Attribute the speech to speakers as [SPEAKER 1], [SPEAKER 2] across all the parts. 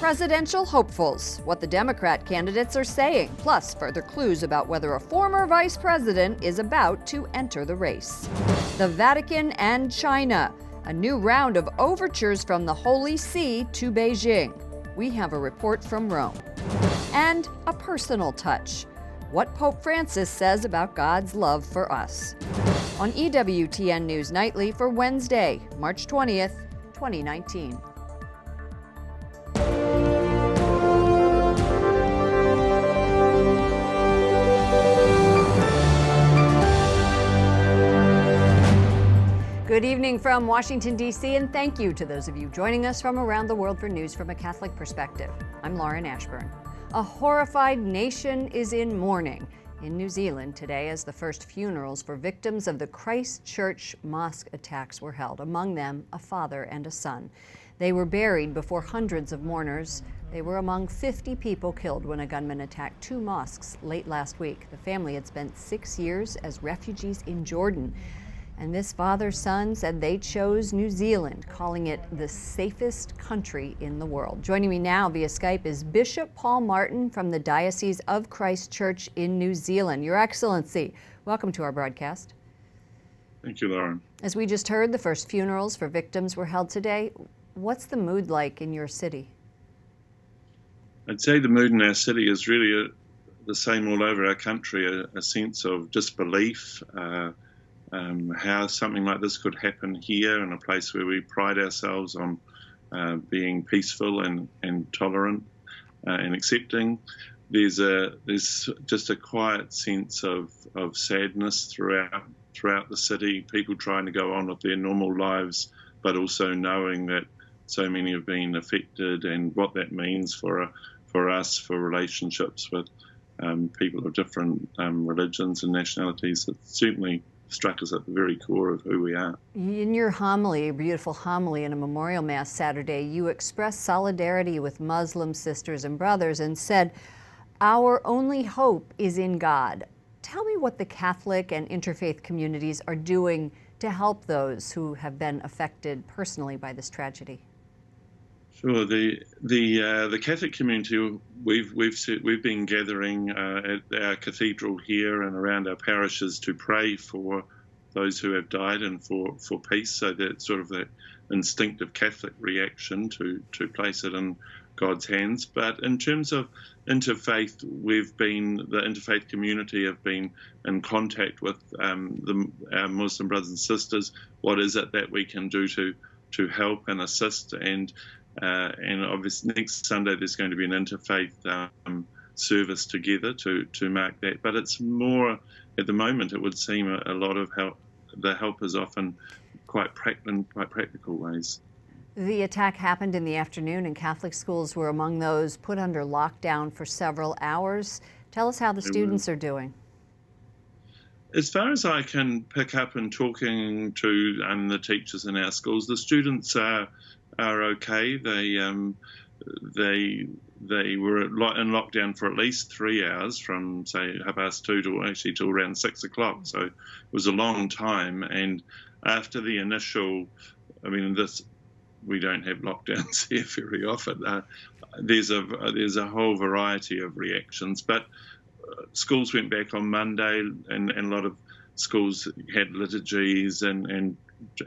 [SPEAKER 1] Presidential hopefuls, what the Democrat candidates are saying, plus further clues about whether a former vice president is about to enter the race. The Vatican and China, a new round of overtures from the Holy See to Beijing. We have a report from Rome. And a personal touch, what Pope Francis says about God's love for us. On EWTN News Nightly for Wednesday, March 20th, 2019. Good evening from Washington, D.C., and thank you to those of you joining us from around the world for news from a Catholic perspective. I'm Lauren Ashburn. A horrified nation is in mourning in New Zealand today as the first funerals for victims of the Christchurch mosque attacks were held, among them a father and a son. They were buried before hundreds of mourners. They were among 50 people killed when a gunman attacked two mosques late last week. The family had spent 6 years as refugees in Jordan. And this father-son said they chose New Zealand, calling it the safest country in the world. Joining me now via Skype is Bishop Paul Martin from the Diocese of Christchurch in New Zealand. Your Excellency, welcome to our broadcast.
[SPEAKER 2] Thank you, Lauren.
[SPEAKER 1] As we just heard, the first funerals for victims were held today. What's the mood like in your city?
[SPEAKER 2] I'd say the mood in our city is really the same all over our country, a sense of disbelief, how something like this could happen here in a place where we pride ourselves on being peaceful and tolerant and accepting. There's just a quiet sense of sadness throughout the city, people trying to go on with their normal lives, but also knowing that so many have been affected and what that means for us, for relationships with people of different religions and nationalities. It certainly struck us at the very core of who we are.
[SPEAKER 1] In your homily, a beautiful homily in a memorial mass Saturday, you expressed solidarity with Muslim sisters and brothers and said, "Our only hope is in God." Tell me what the Catholic and interfaith communities are doing to help those who have been affected personally by this tragedy.
[SPEAKER 2] Sure. The Catholic community, we've been gathering at our cathedral here and around our parishes to pray for those who have died and for peace. So that's sort of that instinctive Catholic reaction to place it in God's hands. But in terms of interfaith, the interfaith community have been in contact with our Muslim brothers and sisters. What is it that we can do to help and assist? And obviously next Sunday there's going to be an interfaith service together to mark that. But it's more, at the moment, it would seem a lot of help. The help is often quite practical ways.
[SPEAKER 1] The attack happened in the afternoon, and Catholic schools were among those put under lockdown for several hours. Tell us how the students are doing.
[SPEAKER 2] As far as I can pick up in talking to the teachers in our schools, the students are okay. They were in lockdown for at least 3 hours, from say 2:30 till around 6 o'clock. So it was a long time. And after the initial, we don't have lockdowns here very often. There's a whole variety of reactions, but schools went back on Monday, and a lot of schools had liturgies and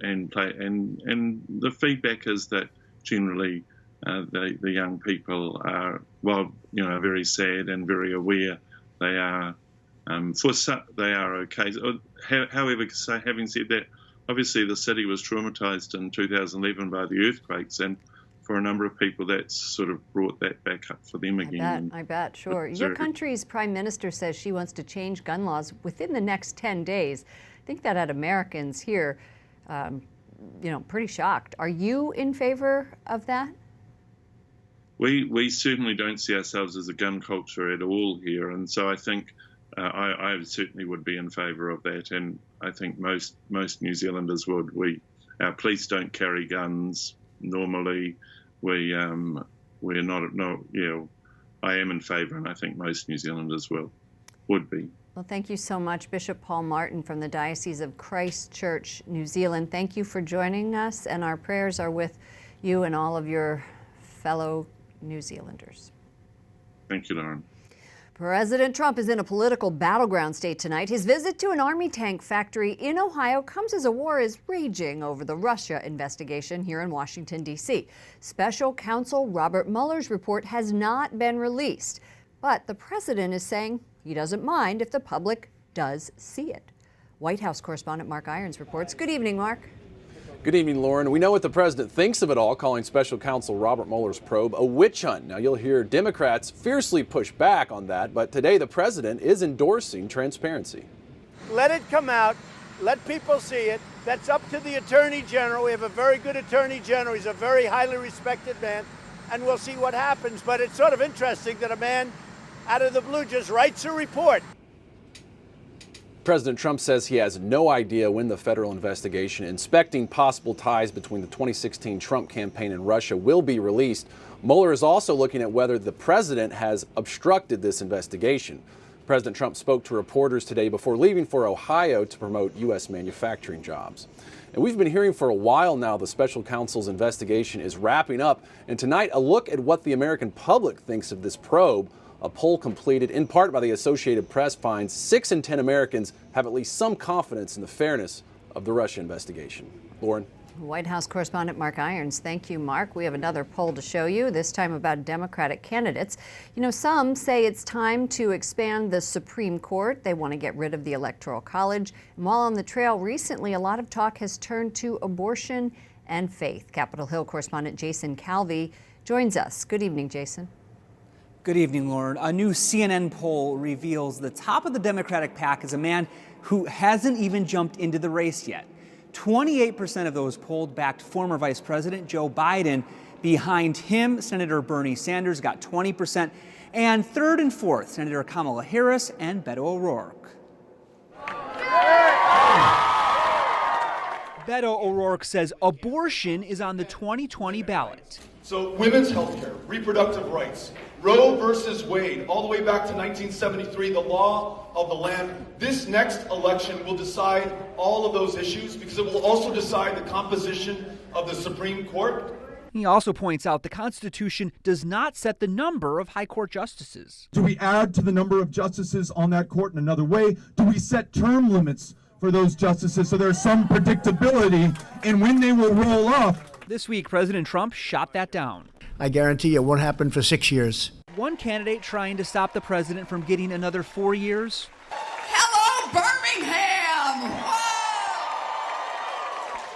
[SPEAKER 2] the feedback is that generally the young people are very sad and very aware. They are they are okay. However, having said that, obviously the city was traumatized in 2011 by the earthquakes, and for a number of people that's sort of brought that back up for them again.
[SPEAKER 1] I bet, sure. Your country's prime minister says she wants to change gun laws within the next 10 days. I think that had Americans here pretty shocked. Are you in favor of that?
[SPEAKER 2] We certainly don't see ourselves as a gun culture at all here, and so I think I certainly would be in favor of that, and I think most New Zealanders would. Our police don't carry guns normally. We're not. I am in favor, and I think most New Zealanders would be.
[SPEAKER 1] Well, thank you so much, Bishop Paul Martin from the Diocese of Christchurch, New Zealand. Thank you for joining us, and our prayers are with you and all of your fellow New Zealanders.
[SPEAKER 2] Thank you, Lauren.
[SPEAKER 1] President Trump is in a political battleground state tonight. His visit to an Army tank factory in Ohio comes as a war is raging over the Russia investigation here in Washington, D.C. Special counsel Robert Mueller's report has not been released, but the president is saying he doesn't mind if the public does see it. White House correspondent Mark Irons reports. Good evening, Mark.
[SPEAKER 3] Good evening, Lauren. We know what the president thinks of it all, calling special counsel Robert Mueller's probe a witch hunt. Now, you'll hear Democrats fiercely push back on that, but today the president is endorsing transparency.
[SPEAKER 4] Let it come out. Let people see it. That's up to the Attorney General. We have a very good Attorney General. He's a very highly respected man, and we'll see what happens. But it's sort of interesting that a man out of the blue just writes a report.
[SPEAKER 3] President Trump says he has no idea when the federal investigation inspecting possible ties between the 2016 Trump campaign and Russia will be released. Mueller is also looking at whether the president has obstructed this investigation. President Trump spoke to reporters today before leaving for Ohio to promote U.S. manufacturing jobs. And we've been hearing for a while now the special counsel's investigation is wrapping up. And tonight, a look at what the American public thinks of this probe. A poll completed in part by the Associated Press finds 6 in 10 Americans have at least some confidence in the fairness of the Russia investigation. Lauren.
[SPEAKER 1] White House correspondent Mark Irons. Thank you, Mark. We have another poll to show you, this time about Democratic candidates. You know, some say it's time to expand the Supreme Court. They want to get rid of the Electoral College. And while on the trail recently, a lot of talk has turned to abortion and faith. Capitol Hill correspondent Jason Calvi joins us. Good evening, Jason.
[SPEAKER 5] Good evening, Lauren. A new CNN poll reveals the top of the Democratic pack is a man who hasn't even jumped into the race yet. 28% of those polled backed former Vice President Joe Biden. Behind him, Senator Bernie Sanders got 20%. And third and fourth, Senator Kamala Harris and Beto O'Rourke. Beto O'Rourke says abortion is on the 2020 ballot.
[SPEAKER 6] So women's health care, reproductive rights, Roe versus Wade, all the way back to 1973, the law of the land. This next election will decide all of those issues because it will also decide the composition of the Supreme Court.
[SPEAKER 5] He also points out the Constitution does not set the number of high court justices.
[SPEAKER 7] Do we add to the number of justices on that court in another way? Do we set term limits for those justices so there's some predictability in when they will roll off?
[SPEAKER 5] This week, President Trump shot that down.
[SPEAKER 8] I guarantee it won't happen for 6 years.
[SPEAKER 5] One candidate trying to stop the president from getting another 4 years.
[SPEAKER 9] Hello, Birmingham!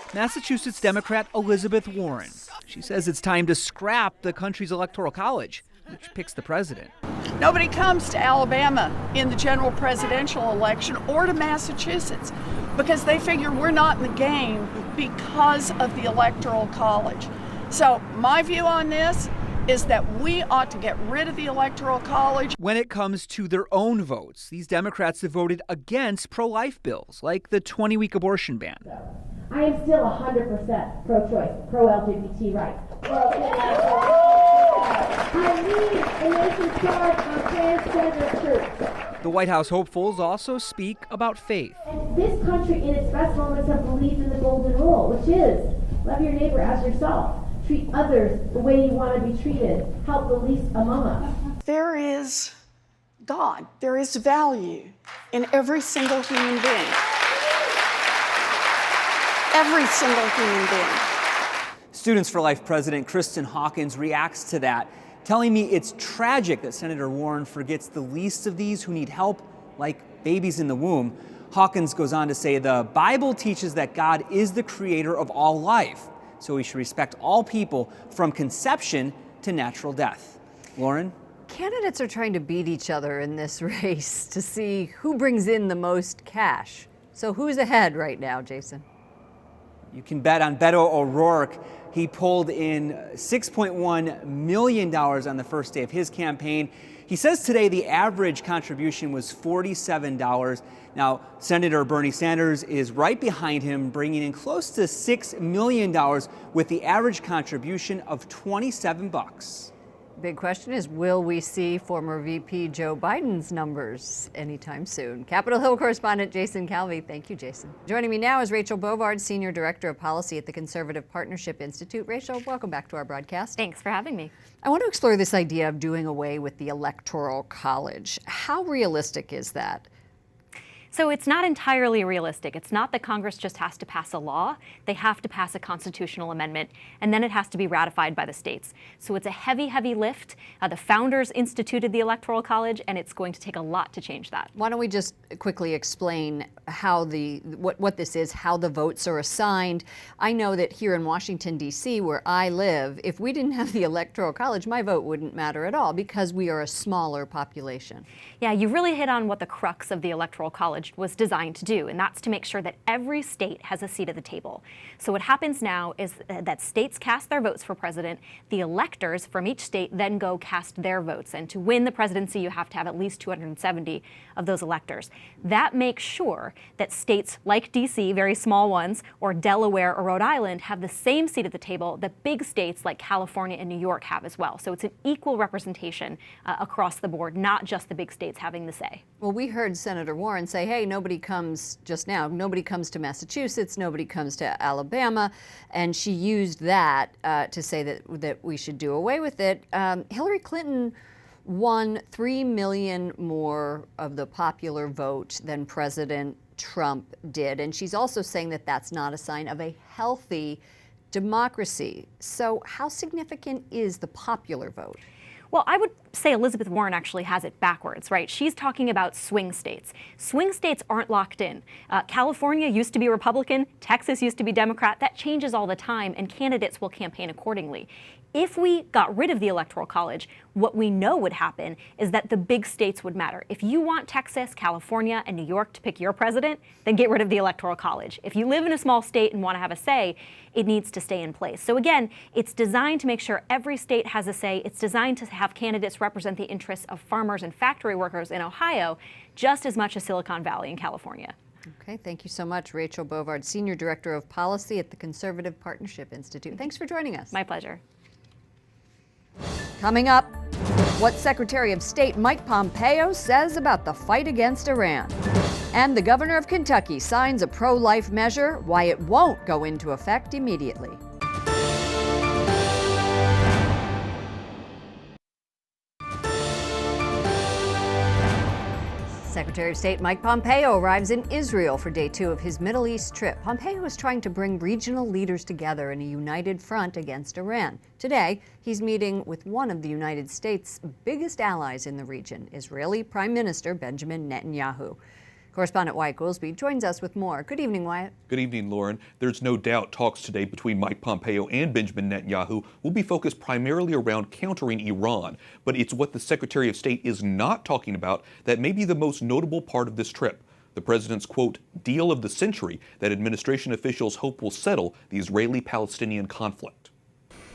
[SPEAKER 9] Whoa!
[SPEAKER 5] Massachusetts Democrat Elizabeth Warren. She says it's time to scrap the country's electoral college, which picks the president.
[SPEAKER 9] Nobody comes to Alabama in the general presidential election or to Massachusetts because they figure we're not in the game because of the electoral college. So my view on this is that we ought to get rid of the Electoral College.
[SPEAKER 5] When it comes to their own votes, these Democrats have voted against pro-life bills, like the 20-week abortion ban.
[SPEAKER 10] I am still 100% pro-choice, pro-LGBT rights. I need a nation charge on transgender troops.
[SPEAKER 5] The White House hopefuls also speak about faith.
[SPEAKER 10] And this country in its best moments have believed in the golden rule, which is love your neighbor as yourself. Treat others the way you want to be treated. Help the least among us.
[SPEAKER 9] There is God. There is value in every single human being. Every single human being.
[SPEAKER 5] Students for Life President Kristen Hawkins reacts to that, telling me it's tragic that Senator Warren forgets the least of these who need help, like babies in the womb. Hawkins goes on to say the Bible teaches that God is the creator of all life, so we should respect all people from conception to natural death. Lauren?
[SPEAKER 1] Candidates are trying to beat each other in this race to see who brings in the most cash. So who's ahead right now, Jason?
[SPEAKER 5] You can bet on Beto O'Rourke. He pulled in $6.1 million on the first day of his campaign. He says today the average contribution was $47. Now, Senator Bernie Sanders is right behind him, bringing in close to $6 million with the average contribution of $27.
[SPEAKER 1] big question is, will we see former VP Joe Biden's numbers anytime soon? Capitol Hill correspondent Jason Calvi. Thank you, Jason. Joining me now is Rachel Bovard, Senior Director of Policy at the Conservative Partnership Institute. Rachel, welcome back to our broadcast.
[SPEAKER 11] Thanks for having me.
[SPEAKER 1] I want to explore this idea of doing away with the Electoral College. How realistic is that?
[SPEAKER 11] So it's not entirely realistic. It's not that Congress just has to pass a law. They have to pass a constitutional amendment, and then it has to be ratified by the states. So it's a heavy, heavy lift. The founders instituted the Electoral College, and it's going to take a lot to change that.
[SPEAKER 1] Why don't we just quickly explain how what this is, how the votes are assigned. I know that here in Washington, D.C., where I live, if we didn't have the Electoral College, my vote wouldn't matter at all because we are a smaller population.
[SPEAKER 11] Yeah, you really hit on what the crux of the Electoral College was designed to do, and that's to make sure that every state has a seat at the table. So what happens now is that states cast their votes for president. The electors from each state then go cast their votes, and to win the presidency, you have to have at least 270 of those electors. That makes sure that states like D.C., very small ones, or Delaware or Rhode Island have the same seat at the table that big states like California and New York have as well. So it's an equal representation across the board, not just the big states having the say.
[SPEAKER 1] Well, we heard Senator Warren say, hey, nobody comes to Massachusetts, nobody comes to Alabama, and she used that to say that we should do away with it. Hillary Clinton won 3 million more of the popular vote than President Trump did, and she's also saying that that's not a sign of a healthy democracy. So how significant is the popular vote?
[SPEAKER 11] Well, I would say Elizabeth Warren actually has it backwards, right? She's talking about swing states. Swing states aren't locked in. California used to be Republican, Texas used to be Democrat. That changes all the time, and candidates will campaign accordingly. If we got rid of the Electoral College, what we know would happen is that the big states would matter. If you want Texas, California, and New York to pick your president, then get rid of the Electoral College. If you live in a small state and want to have a say, it needs to stay in place. So again, it's designed to make sure every state has a say. It's designed to have candidates represent the interests of farmers and factory workers in Ohio just as much as Silicon Valley in California.
[SPEAKER 1] Okay, thank you so much, Rachel Bovard, Senior Director of Policy at the Conservative Partnership Institute. Thanks for joining us.
[SPEAKER 11] My pleasure.
[SPEAKER 1] Coming up, what Secretary of State Mike Pompeo says about the fight against Iran. And the governor of Kentucky signs a pro-life measure, why it won't go into effect immediately. Secretary of State Mike Pompeo arrives in Israel for day 2 of his Middle East trip. Pompeo is trying to bring regional leaders together in a united front against Iran. Today, he's meeting with one of the United States' biggest allies in the region, Israeli Prime Minister Benjamin Netanyahu. Correspondent Wyatt Goolsby joins us with more. Good evening, Wyatt.
[SPEAKER 12] Good evening, Lauren. There's no doubt talks today between Mike Pompeo and Benjamin Netanyahu will be focused primarily around countering Iran. But it's what the Secretary of State is not talking about that may be the most notable part of this trip. The president's, quote, deal of the century that administration officials hope will settle the Israeli-Palestinian conflict.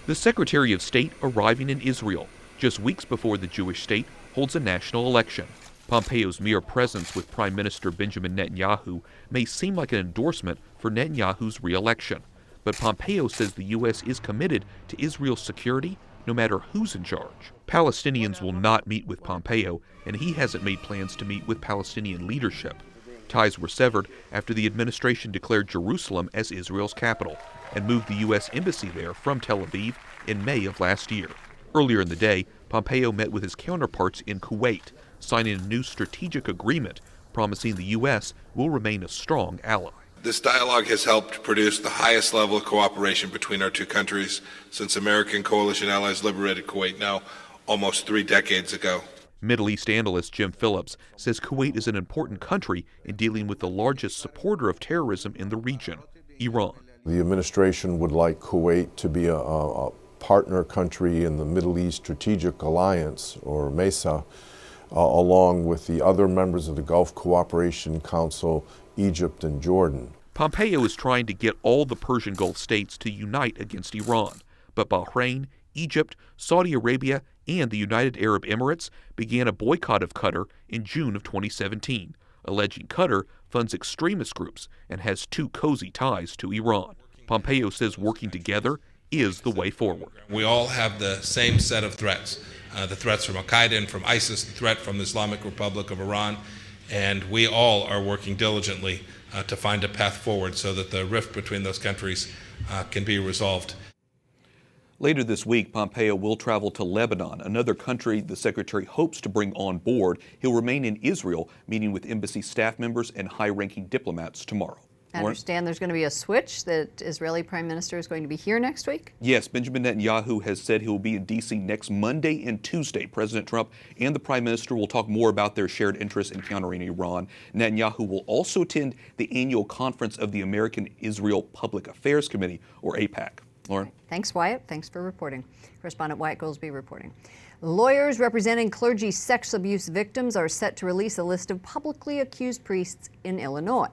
[SPEAKER 12] The Secretary of State arriving in Israel just weeks before the Jewish state holds a national election. Pompeo's mere presence with Prime Minister Benjamin Netanyahu may seem like an endorsement for Netanyahu's re-election, but Pompeo says the U.S. is committed to Israel's security no matter who's in charge. Palestinians will not meet with Pompeo, and he hasn't made plans to meet with Palestinian leadership. Ties were severed after the administration declared Jerusalem as Israel's capital and moved the U.S. embassy there from Tel Aviv in May of last year. Earlier in the day, Pompeo met with his counterparts in Kuwait, signing a new strategic agreement promising the U.S. will remain a strong ally.
[SPEAKER 13] This dialogue has helped produce the highest level of cooperation between our two countries since American coalition allies liberated Kuwait now almost 3 decades ago.
[SPEAKER 12] Middle East analyst Jim Phillips says Kuwait is an important country in dealing with the largest supporter of terrorism in the region, Iran.
[SPEAKER 14] The administration would like Kuwait to be a partner country in the Middle East Strategic Alliance, or MESA, along with the other members of the Gulf Cooperation Council, Egypt and Jordan.
[SPEAKER 12] Pompeo is trying to get all the Persian Gulf states to unite against Iran, but Bahrain, Egypt, Saudi Arabia, and the United Arab Emirates began a boycott of Qatar in June of 2017, alleging Qatar funds extremist groups and has too cozy ties to Iran. Pompeo says working together is the way forward.
[SPEAKER 15] We all have the same set of threats.
[SPEAKER 13] the threats from Al-Qaeda and from ISIS, the threat from the Islamic Republic of Iran, and we all are working diligently to find a path forward so that the rift between those countries can be resolved.
[SPEAKER 12] Later this week, Pompeo will travel to Lebanon, another country the secretary hopes to bring on board. He'll remain in Israel, meeting with embassy staff members and high-ranking diplomats tomorrow.
[SPEAKER 1] I understand there's going to be a switch, that Israeli Prime Minister is going to be here next week?
[SPEAKER 12] Yes, Benjamin Netanyahu has said he will be in D.C. next Monday and Tuesday. President Trump and the Prime Minister will talk more about their shared interests in countering Iran. Netanyahu will also attend the annual conference of the American-Israel Public Affairs Committee, or AIPAC. Lauren?
[SPEAKER 1] Thanks, Wyatt. Thanks for reporting. Correspondent Wyatt Goldsby reporting. Lawyers representing clergy sex abuse victims are set to release a list of publicly accused priests in Illinois.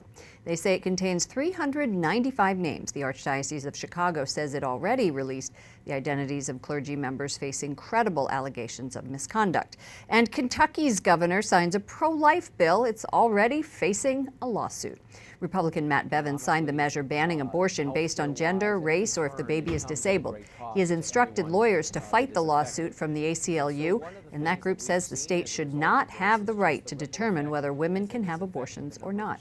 [SPEAKER 1] They say it contains 395 names. The Archdiocese of Chicago says it already released the identities of clergy members facing credible allegations of misconduct. And Kentucky's governor signs a pro-life bill. It's already facing a lawsuit. Republican Matt Bevin signed the measure banning abortion based on gender, race, or if the baby is disabled. He has instructed lawyers to fight the lawsuit from the ACLU, and that group says the state should not have the right to determine whether women can have abortions or not.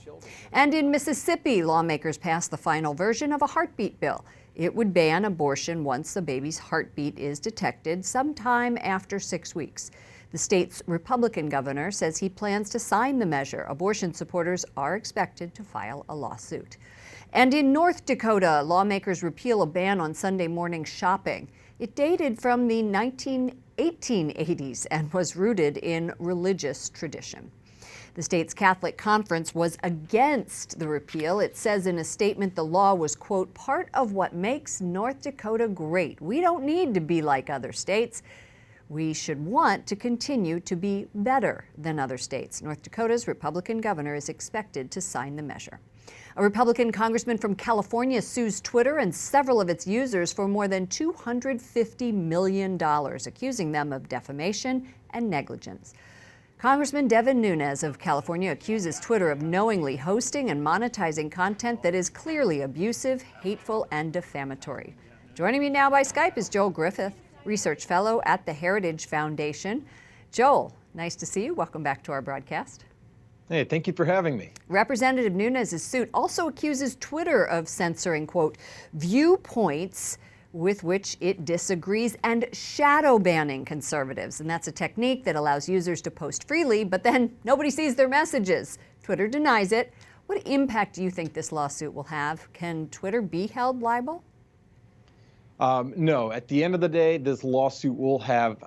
[SPEAKER 1] And in Mississippi, lawmakers passed the final version of a heartbeat bill. It would ban abortion once the baby's heartbeat is detected sometime after 6 weeks. The state's Republican governor says he plans to sign the measure. Abortion supporters are expected to file a lawsuit. And in North Dakota, lawmakers repeal a ban on Sunday morning shopping. It dated from the 1880s and was rooted in religious tradition. The state's Catholic Conference was against the repeal. It says in a statement the law was, quote, part of what makes North Dakota great. We don't need to be like other states. We should want to continue to be better than other states. North Dakota's Republican governor is expected to sign the measure. A Republican congressman from California sues Twitter and several of its users for more than $250 million, accusing them of defamation and negligence. Congressman Devin Nunes of California accuses Twitter of knowingly hosting and monetizing content that is clearly abusive, hateful, and defamatory. Joining me now by Skype is Joel Griffith, Research Fellow at the Heritage Foundation. Joel, nice to see you. Welcome back to our broadcast.
[SPEAKER 15] Hey, thank you for having me.
[SPEAKER 1] Representative Nunes' suit also accuses Twitter of censoring, quote, viewpoints with which it disagrees and shadow banning conservatives. And that's a technique that allows users to post freely, but then nobody sees their messages. Twitter denies it. What impact do you think this lawsuit will have? Can Twitter be held liable?
[SPEAKER 15] No, at the end of the day, this lawsuit will have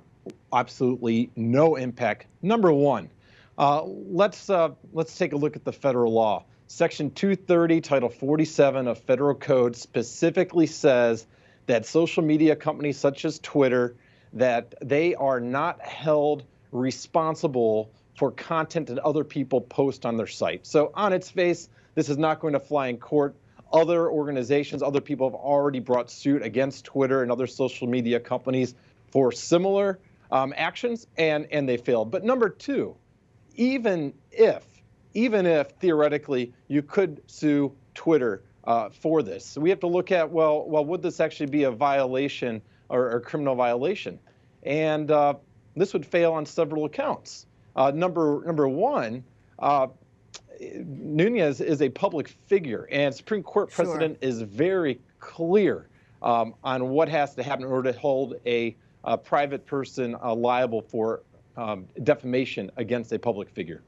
[SPEAKER 15] absolutely no impact. Number one, let's take a look at the federal law. Section 230, Title 47 of Federal Code specifically says that social media companies such as Twitter, that they are not held responsible for content that other people post on their site. So on its face, this is not going to fly in court. Other organizations, other people have already brought suit against Twitter and other social media companies for similar actions, and they failed. But number two, even if theoretically you could sue Twitter for this, so we have to look at, well, would this actually be a violation or criminal violation? And this would fail on several accounts. Number one, Nunes is a public figure, and Supreme Court precedent is very clear on what has to happen in order to hold a private person liable for defamation against a public figure.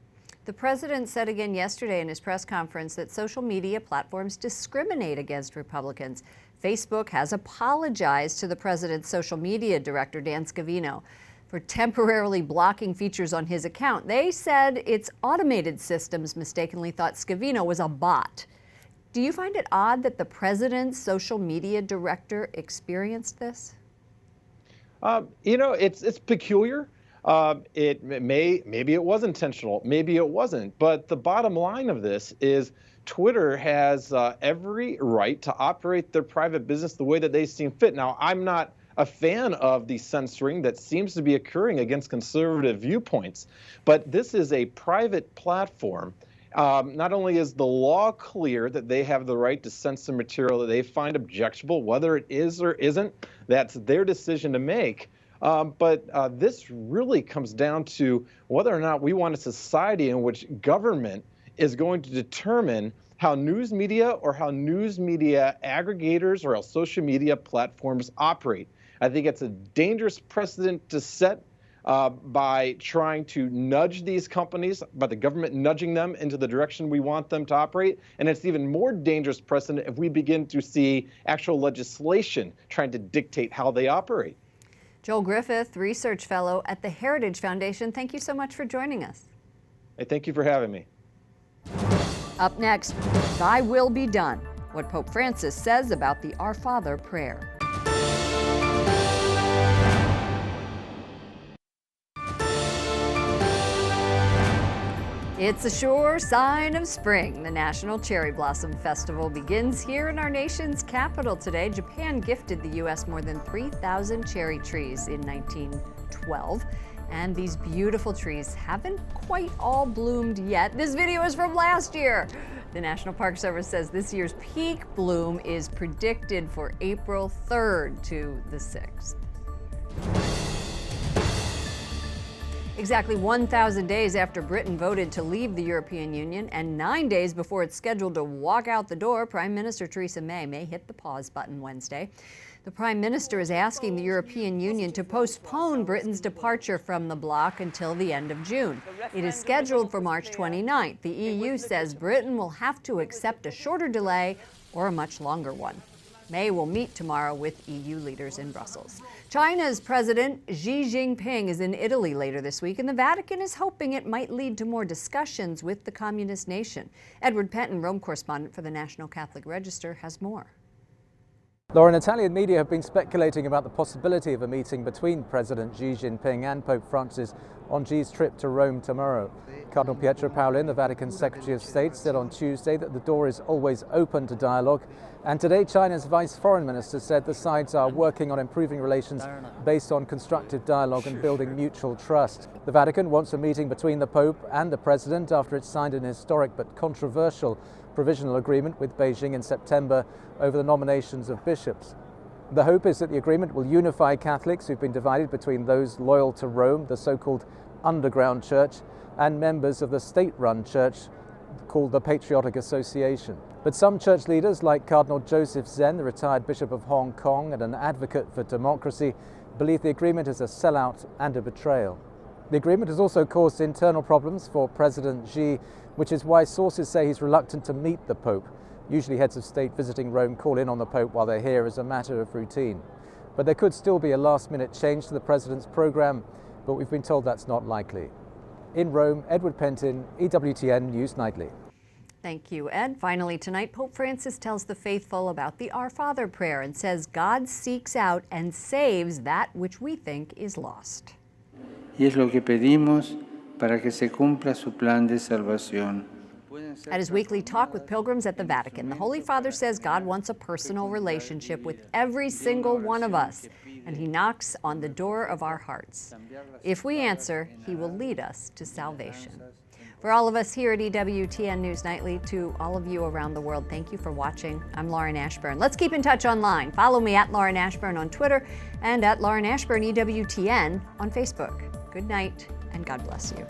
[SPEAKER 1] The president said again yesterday in his press conference that social media platforms discriminate against Republicans. Facebook has apologized to the president's social media director, Dan Scavino, for temporarily blocking features on his account. They said its automated systems mistakenly thought Scavino was a bot. Do you find it odd that the president's social media director experienced this?
[SPEAKER 15] It's peculiar. Maybe it was intentional, maybe it wasn't. But the bottom line of this is Twitter has every right to operate their private business the way that they seem fit. Now, I'm not a fan of the censoring that seems to be occurring against conservative viewpoints, but this is a private platform. Not only is the law clear that they have the right to censor material that they find objectionable, whether it is or isn't, that's their decision to make. But this really comes down to whether or not we want a society in which government is going to determine how news media or how news media aggregators or how social media platforms operate. I think it's a dangerous precedent to set by trying to nudge these companies, by the government nudging them into the direction we want them to operate. And it's even more dangerous precedent if we begin to see actual legislation trying to dictate how they operate.
[SPEAKER 1] Joel Griffith, Research Fellow at the Heritage Foundation, thank you so much for joining us.
[SPEAKER 15] Hey, thank you for having me.
[SPEAKER 1] Up next, Thy Will Be Done, what Pope Francis says about the Our Father prayer. It's a sure sign of spring. The National Cherry Blossom Festival begins here in our nation's capital today. Japan gifted the U.S. more than 3,000 cherry trees in 1912. And these beautiful trees haven't quite all bloomed yet. This video is from last year. The National Park Service says this year's peak bloom is predicted for April 3rd to the 6th. Exactly 1,000 days after Britain voted to leave the European Union and 9 days before it's scheduled to walk out the door, Prime Minister Theresa May hit the pause button Wednesday. The Prime Minister is asking the European Union to postpone Britain's departure from the bloc until the end of June. It is scheduled for March 29th. The EU says Britain will have to accept a shorter delay or a much longer one. May will meet tomorrow with EU leaders in Brussels. China's President Xi Jinping is in Italy later this week, and the Vatican is hoping it might lead to more discussions with the communist nation. Edward Penton, Rome correspondent for the National Catholic Register, has more.
[SPEAKER 16] Lauren, Italian media have been speculating about the possibility of a meeting between President Xi Jinping and Pope Francis on Xi's trip to Rome tomorrow. Cardinal Pietro Parolin, the Vatican's Secretary of State, said on Tuesday that the door is always open to dialogue. And today, China's Vice Foreign Minister said the sides are working on improving relations based on constructive dialogue and building mutual trust. The Vatican wants a meeting between the Pope and the President after it signed an historic but controversial provisional agreement with Beijing in September over the nominations of bishops. The hope is that the agreement will unify Catholics who've been divided between those loyal to Rome, the so-called underground church, and members of the state-run church called the Patriotic Association. But some church leaders, like Cardinal Joseph Zen, the retired Bishop of Hong Kong and an advocate for democracy, believe the agreement is a sellout and a betrayal. The agreement has also caused internal problems for President Xi, which is why sources say he's reluctant to meet the Pope. Usually heads of state visiting Rome call in on the Pope while they're here as a matter of routine. But there could still be a last-minute change to the President's program, but we've been told that's not likely. In Rome, Edward Penton, EWTN News Nightly.
[SPEAKER 1] Thank you, Ed. Finally tonight, Pope Francis tells the faithful about the Our Father prayer and says God seeks out and saves that which we think is lost.
[SPEAKER 17] Y es lo que pedimos para que se cumpla su plan de salvación.
[SPEAKER 1] At his weekly talk with pilgrims at the Vatican, the Holy Father says God wants a personal relationship with every single one of us, and he knocks on the door of our hearts. If we answer, he will lead us to salvation. For all of us here at EWTN News Nightly, to all of you around the world, thank you for watching. I'm Lauren Ashburn. Let's keep in touch online. Follow me at Lauren Ashburn on Twitter and at Lauren Ashburn EWTN on Facebook. Good night, and God bless you.